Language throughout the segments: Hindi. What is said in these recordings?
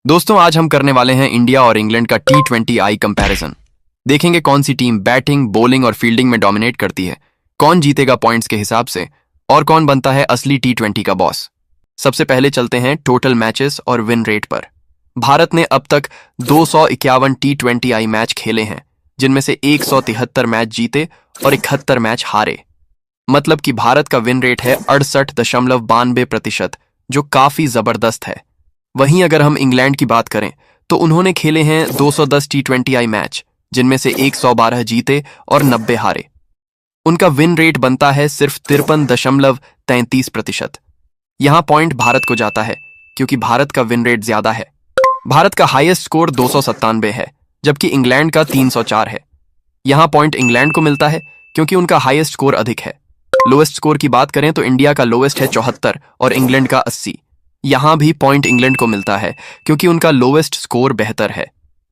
दोस्तों आज हम करने वाले हैं इंडिया और इंग्लैंड का T20I कंपैरिजन। देखेंगे कौन सी टीम बैटिंग, बॉलिंग और फील्डिंग में डोमिनेट करती है, कौन जीतेगा पॉइंट्स के हिसाब से और कौन बनता है असली T20 का बॉस। सबसे पहले चलते हैं टोटल मैचेस और विन रेट पर। भारत ने अब तक 251 T20I मैच खेले हैं, जिनमें से 173 मैच जीते और 71 मैच हारे। मतलब कि भारत का विन रेट है 68.92%, जो काफी जबरदस्त है। वहीं अगर हम इंग्लैंड की बात करें तो उन्होंने खेले हैं 210 T20I मैच, जिनमें से 112 जीते और 90 हारे। उनका विन रेट बनता है सिर्फ 53.33%। यहां पॉइंट भारत को जाता है क्योंकि भारत का विन रेट ज्यादा है। भारत का हाईएस्ट स्कोर 297 है, जबकि इंग्लैंड का 304 है। यहां पॉइंट इंग्लैंड को मिलता है क्योंकि उनका हाईएस्ट स्कोर अधिक है। लोएस्ट स्कोर की बात करें तो इंडिया का लोएस्ट है 74 और इंग्लैंड का 80। यहां भी पॉइंट इंग्लैंड को मिलता है क्योंकि उनका लोएस्ट स्कोर बेहतर है।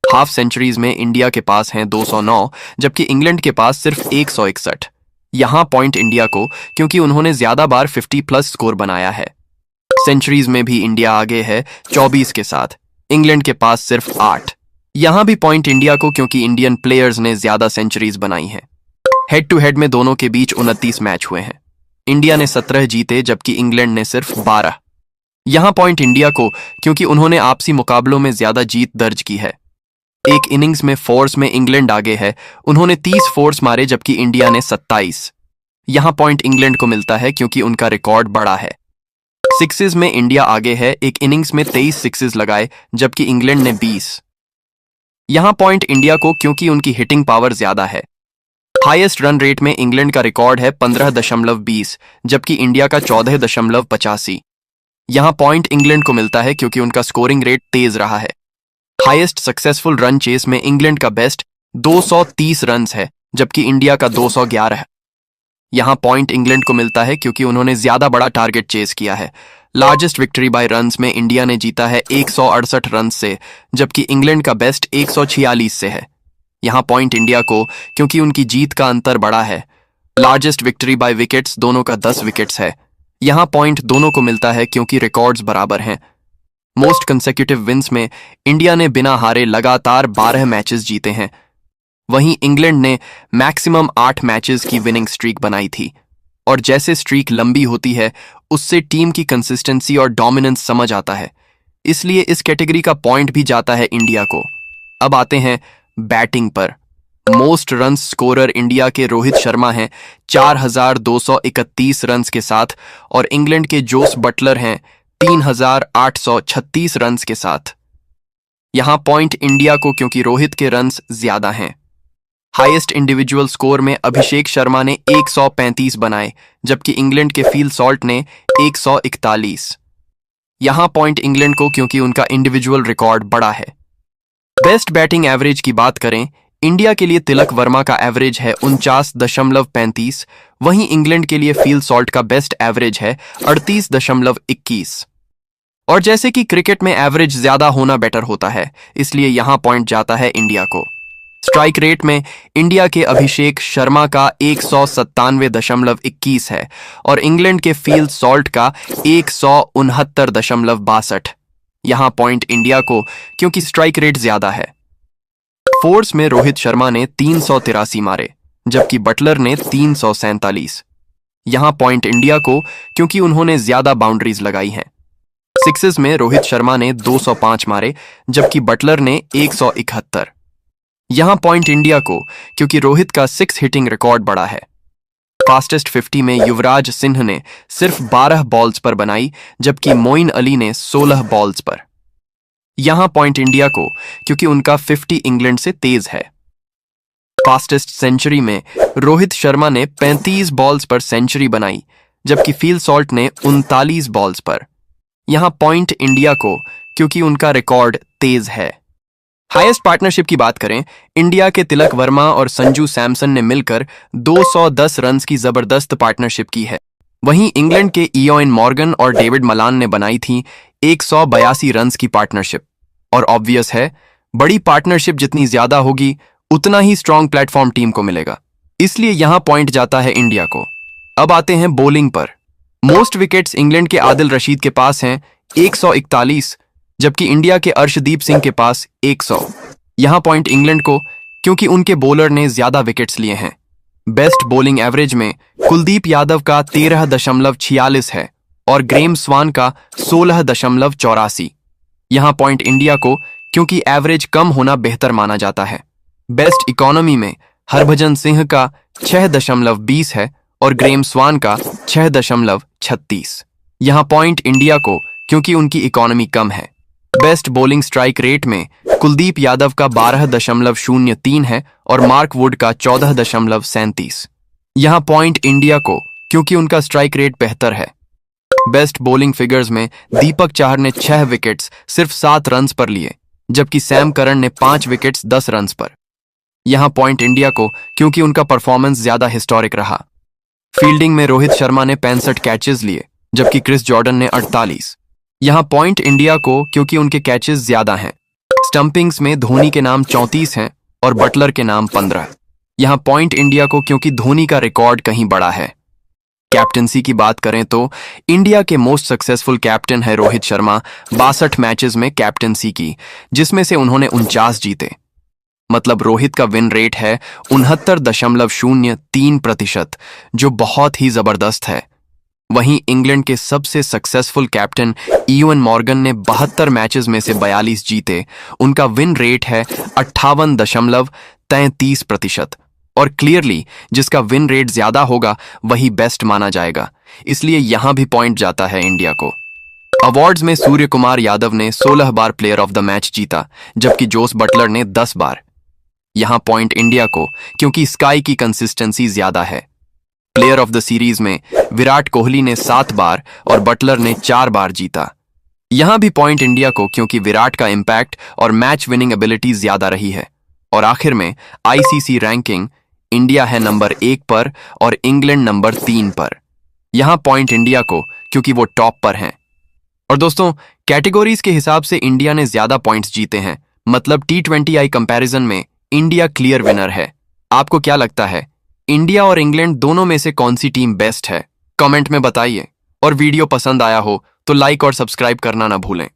हाफ सेंचुरीज में इंडिया के पास हैं 209, जबकि इंग्लैंड के पास सिर्फ 161। यहां पॉइंट इंडिया को क्योंकि उन्होंने ज्यादा बार 50+ स्कोर बनाया है। सेंचुरीज में भी इंडिया आगे है 24 के साथ, इंग्लैंड के पास सिर्फ 8। यहां भी पॉइंट इंडिया को क्योंकि इंडियन प्लेयर्स ने ज्यादा सेंचुरीज बनाई हैं। हेड टू हेड में दोनों के बीच 29 मैच हुए हैं। इंडिया ने 17 जीते जबकि इंग्लैंड ने सिर्फ 12। यहां पॉइंट इंडिया को क्योंकि उन्होंने आपसी मुकाबलों में ज्यादा जीत दर्ज की है। एक इनिंग्स में फोर्स में इंग्लैंड आगे है, उन्होंने 30 फोर्स मारे जबकि इंडिया ने 27। यहां पॉइंट इंग्लैंड को मिलता है क्योंकि उनका रिकॉर्ड बड़ा है। सिक्सेस में इंडिया आगे है, एक इनिंग्स में 23 सिक्सेस लगाए जबकि इंग्लैंड ने 20। यहां पॉइंट इंडिया को क्योंकि उनकी हिटिंग पावर ज्यादा है। हाईएस्ट रन रेट में इंग्लैंड का रिकॉर्ड है 15.20 जबकि इंडिया का 14.85। यहां पॉइंट इंग्लैंड को मिलता है क्योंकि उनका स्कोरिंग रेट तेज रहा है। हाईएस्ट सक्सेसफुल रन चेस में इंग्लैंड का बेस्ट 230 रन्स है जबकि इंडिया का 211 है। यहां पॉइंट इंग्लैंड को मिलता है क्योंकि उन्होंने ज्यादा बड़ा टारगेट चेस किया है। लार्जेस्ट विक्ट्री बाय रन्स में इंडिया ने जीता है 168 रन से, जबकि इंग्लैंड का बेस्ट 146 से है। यहां पॉइंट इंडिया को क्योंकि उनकी जीत का अंतर बड़ा है। लार्जेस्ट विक्ट्री बाय विकेट्स दोनों का 10 विकेट्स है। यहां पॉइंट दोनों को मिलता है क्योंकि रिकॉर्ड्स बराबर हैं। मोस्ट कंसेक्यूटिव विंस में इंडिया ने बिना हारे लगातार 12 मैचेस जीते हैं। वहीं इंग्लैंड ने मैक्सिमम 8 मैचेस की विनिंग स्ट्रीक बनाई थी। और जैसे स्ट्रीक लंबी होती है उससे टीम की कंसिस्टेंसी और डोमिनेंस समझ आता है, इसलिए इस कैटेगरी का पॉइंट भी जाता है इंडिया को। अब आते हैं बैटिंग पर। मोस्ट रन स्कोरर इंडिया के रोहित शर्मा हैं 4231 रन्स के साथ और इंग्लैंड के जोस बटलर हैं 3836 रन्स के साथ। यहां पॉइंट इंडिया को क्योंकि रोहित के रन्स ज्यादा हैं। हाईएस्ट इंडिविजुअल स्कोर में अभिषेक शर्मा ने 135 बनाए जबकि इंग्लैंड के फील सॉल्ट ने 141। यहां पॉइंट इंग्लैंड को क्योंकि उनका इंडिविजुअल रिकॉर्ड बड़ा है। बेस्ट बैटिंग एवरेज की बात करें, इंडिया के लिए तिलक वर्मा का एवरेज है 49.35, वहीं इंग्लैंड के लिए फील सॉल्ट का बेस्ट एवरेज है 38.21। और जैसे कि क्रिकेट में एवरेज ज्यादा होना बेटर होता है, इसलिए यहां पॉइंट जाता है इंडिया को। स्ट्राइक रेट में इंडिया के अभिषेक शर्मा का 197.21 है और इंग्लैंड के फील सॉल्ट का 169.62। यहां पॉइंट इंडिया को क्योंकि स्ट्राइक रेट ज्यादा है। फोर्स में रोहित शर्मा ने 383 मारे जबकि बटलर ने 347। यहां पॉइंट इंडिया को क्योंकि उन्होंने ज्यादा बाउंड्रीज लगाई हैं। सिक्सेस में रोहित शर्मा ने 205 मारे जबकि बटलर ने 171। यहां पॉइंट इंडिया को क्योंकि रोहित का 6 हिटिंग रिकॉर्ड बड़ा है। फास्टेस्ट 50 में युवराज सिंह ने सिर्फ 12 बॉल्स पर बनाई जबकि मोइन अली ने 16 बॉल्स पर। यहां पॉइंट इंडिया को क्योंकि उनका 50 इंग्लैंड से तेज है। फास्टेस्ट सेंचुरी में रोहित शर्मा ने 35 बॉल्स पर सेंचुरी बनाई जबकि फील सॉल्ट ने 39 बॉल्स पर। यहां पॉइंट इंडिया को क्योंकि उनका रिकॉर्ड तेज है। हाईएस्ट पार्टनरशिप की बात करें, इंडिया के तिलक वर्मा और संजू सैमसन ने मिलकर 210 रन्स की जबरदस्त पार्टनरशिप की है। वहीं इंग्लैंड के इयोन मॉर्गन और डेविड मलान ने बनाई थी 182 रन्स की पार्टनरशिप। और ऑब्वियस है, बड़ी पार्टनरशिप जितनी ज्यादा होगी उतना ही स्ट्रॉन्ग प्लेटफॉर्म टीम को मिलेगा, इसलिए यहां पॉइंट जाता है इंडिया को। अब आते हैं बॉलिंग पर। मोस्ट विकेट्स इंग्लैंड के आदिल रशीद के पास हैं 141, जबकि इंडिया के अर्शदीप सिंह के पास 100। यहाँ पॉइंट इंग्लैंड को, क्योंकि उनके बॉलर ने ज्यादा विकेट्स लिए हैं। बेस्ट बॉलिंग एवरेज में कुलदीप यादव का 13.46 है और ग्रेम स्वान का 16.84। यहाँ पॉइंट इंडिया को, क्योंकि एवरेज कम होना बेहतर माना जाता है। बेस्ट इकोनॉमी में हरभजन सिंह का 6.20 है और ग्रेम स्वान का 6.36। यहाँ पॉइंट इंडिया को, क्योंकि उनकी इकोनॉमी कम है। बेस्ट बॉलिंग स्ट्राइक रेट में कुलदीप यादव का 12.03 है और मार्क वुड का 14.37। यहाँ पॉइंट इंडिया को, क्योंकि उनका स्ट्राइक रेट बेहतर है। बेस्ट बॉलिंग फिगर्स में दीपक चाहर ने 6 विकेट्स सिर्फ 7 रन्स पर लिए, जबकि सैम करन ने 5 विकेट्स 10 रन्स पर। यहाँ पॉइंट इंडिया को, क्योंकि उनका परफॉर्मेंस ज्यादा हिस्टोरिक रहा। फील्डिंग में रोहित शर्मा ने 65 कैचेस लिए, जबकि क्रिस जॉर्डन ने 48। यहाँ पॉइंट इंडिया को, क्योंकि उनके कैचेस ज्यादा हैं। स्टंपिंग्स में धोनी के नाम 34 हैं और बटलर के नाम 15। यहाँ पॉइंट इंडिया को, क्योंकि धोनी का रिकॉर्ड कहीं बड़ा है। कैप्टनसी की बात करें तो इंडिया के मोस्ट सक्सेसफुल कैप्टन है रोहित शर्मा। 62 मैचेस में कैप्टनसी की, जिसमें से उन्होंने 49 जीते। मतलब रोहित का विन रेट है 69.03%, जो बहुत ही जबरदस्त है। वहीं इंग्लैंड के सबसे सक्सेसफुल कैप्टन इवन मॉर्गन ने 72 मैचेस में से 42 जीते। उनका विन रेट है 58.33%। और क्लियरली जिसका विन रेट ज्यादा होगा वही बेस्ट माना जाएगा, इसलिए यहां भी पॉइंट जाता है इंडिया को। अवार्ड्स में सूर्य कुमार यादव ने 16 बार प्लेयर ऑफ द मैच जीता, जबकि जोस बटलर ने 10 बार। यहां पॉइंट इंडिया को, क्योंकि स्काई की कंसिस्टेंसी ज्यादा है। प्लेयर ऑफ द सीरीज में विराट कोहली ने 7 बार और बटलर ने 4 बार जीता। यहां भी पॉइंट इंडिया को, क्योंकि विराट का इंपैक्ट और मैच विनिंग एबिलिटी ज्यादा रही है। और आखिर में आईसीसी रैंकिंग, इंडिया है नंबर 1 पर और इंग्लैंड नंबर 3 पर। यहां पॉइंट इंडिया को, क्योंकि वो टॉप पर हैं। और दोस्तों, कैटेगरीज के हिसाब से इंडिया ने ज्यादा पॉइंट्स जीते हैं, मतलब T20I कंपैरिजन में इंडिया क्लियर विनर है। आपको क्या लगता है, इंडिया और इंग्लैंड दोनों में से कौन सी टीम बेस्ट है? कमेंट में बताइए। और वीडियो पसंद आया हो तो लाइक और सब्सक्राइब करना ना भूलें।